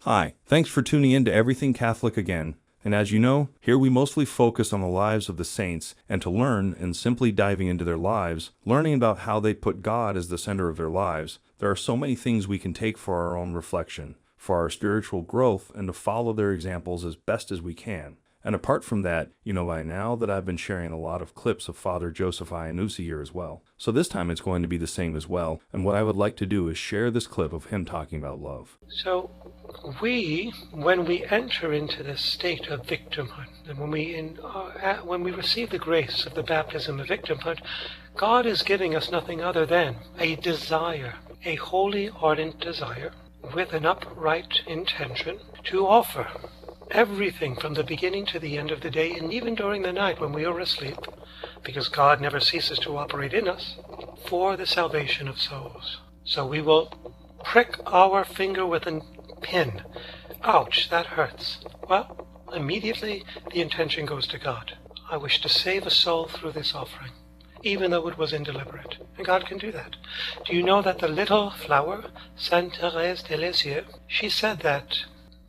Hi, thanks for tuning in to Everything Catholic again. And as you know, here we mostly focus on the lives of the saints, and to learn and simply diving into their lives, learning about how they put God as the center of their lives. There are so many things we can take for our own reflection, for our spiritual growth, and to follow their examples as best as we can. And apart from that, you know by now that I've been sharing a lot of clips of Father Joseph Iannuzzi here as well. So this time it's going to be the same as well, and what I would like to do is share this clip of him talking about love. So when we enter into this state of victimhood, and when we receive the grace of the baptism of victimhood, God is giving us nothing other than a desire, a holy, ardent desire, with an upright intention to offer everything from the beginning to the end of the day, and even during the night when we are asleep, because God never ceases to operate in us, for the salvation of souls. So we will prick our finger with a pin. Ouch, that hurts. Well, immediately the intention goes to God. I wish to save a soul through this offering, even though it was indeliberate. And God can do that. Do you know that the little flower, Sainte Thérèse de Lisieux, she said that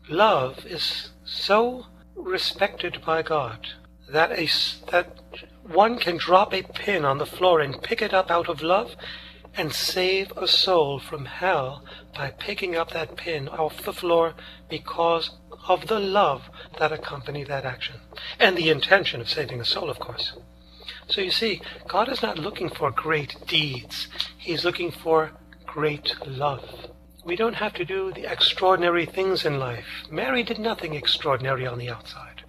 love is so respected by God that one can drop a pin on the floor and pick it up out of love and save a soul from hell by picking up that pin off the floor because of the love that accompanied that action. And the intention of saving a soul, of course. So you see, God is not looking for great deeds. He's looking for great love. We don't have to do the extraordinary things in life. Mary did nothing extraordinary on the outside.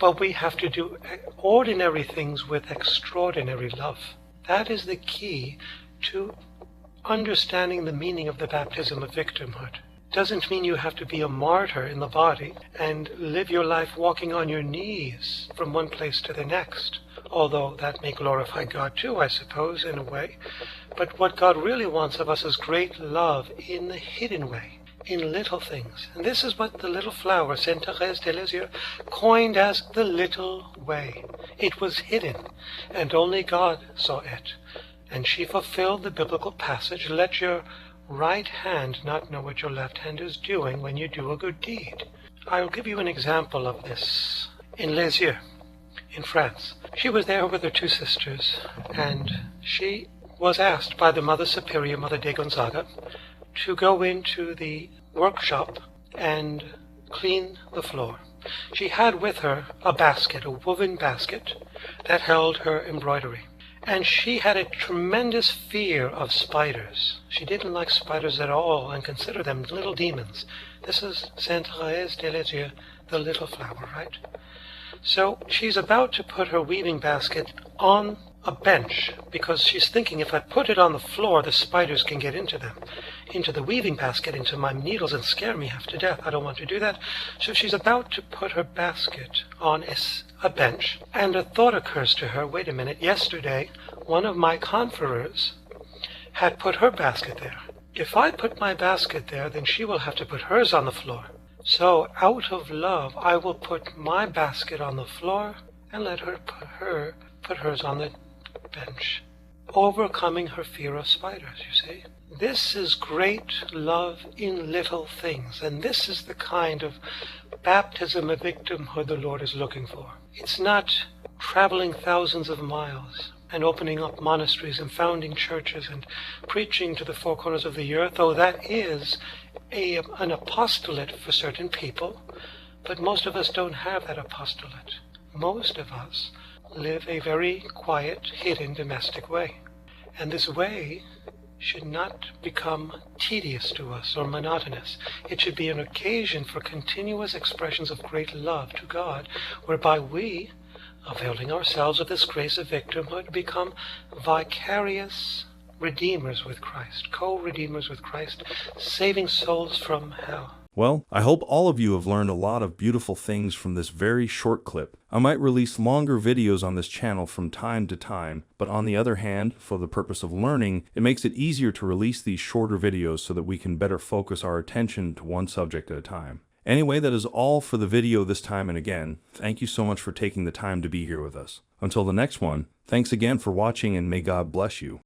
But we have to do ordinary things with extraordinary love. That is the key to understanding the meaning of the baptism of victimhood. Doesn't mean you have to be a martyr in the body and live your life walking on your knees from one place to the next, although that may glorify God too, I suppose, in a way. But what God really wants of us is great love in the hidden way, in little things. And this is what the little flower, Sainte Thérèse de Lisieux, coined as the little way. It was hidden, and only God saw it. And she fulfilled the biblical passage, let your right hand not know what your left hand is doing when you do a good deed. I'll give you an example of this. In Lisieux, in France, she was there with her two sisters, and she was asked by the Mother Superior, Mother de Gonzaga, to go into the workshop and clean the floor. She had with her a basket, a woven basket, that held her embroidery. And she had a tremendous fear of spiders. She didn't like spiders at all and considered them little demons. This is Sainte Thérèse de Lisieux, the little flower, right? So she's about to put her weaving basket on a bench because she's thinking, if I put it on the floor, the spiders can get into the weaving basket, into my needles and scare me half to death. I don't want to do that. So she's about to put her basket on a bench, and a thought occurs to her, wait a minute, yesterday one of my confreres had put her basket there. If I put my basket there, then she will have to put hers on the floor. So out of love, I will put my basket on the floor and let her put hers on the bench, overcoming her fear of spiders, you see. This is great love in little things, and this is the kind of baptism of victimhood the Lord is looking for. It's not traveling thousands of miles and opening up monasteries and founding churches and preaching to the four corners of the earth, though that is an apostolate for certain people, but most of us don't have that apostolate. Most of us live a very quiet, hidden, domestic way. And this way should not become tedious to us or monotonous. It should be an occasion for continuous expressions of great love to God, whereby we, availing ourselves of this grace of victimhood, become vicarious redeemers with Christ, co-redeemers with Christ, saving souls from hell. Well, I hope all of you have learned a lot of beautiful things from this very short clip. I might release longer videos on this channel from time to time, but on the other hand, for the purpose of learning, it makes it easier to release these shorter videos so that we can better focus our attention to one subject at a time. Anyway, that is all for the video this time, and again, thank you so much for taking the time to be here with us. Until the next one, thanks again for watching, and may God bless you.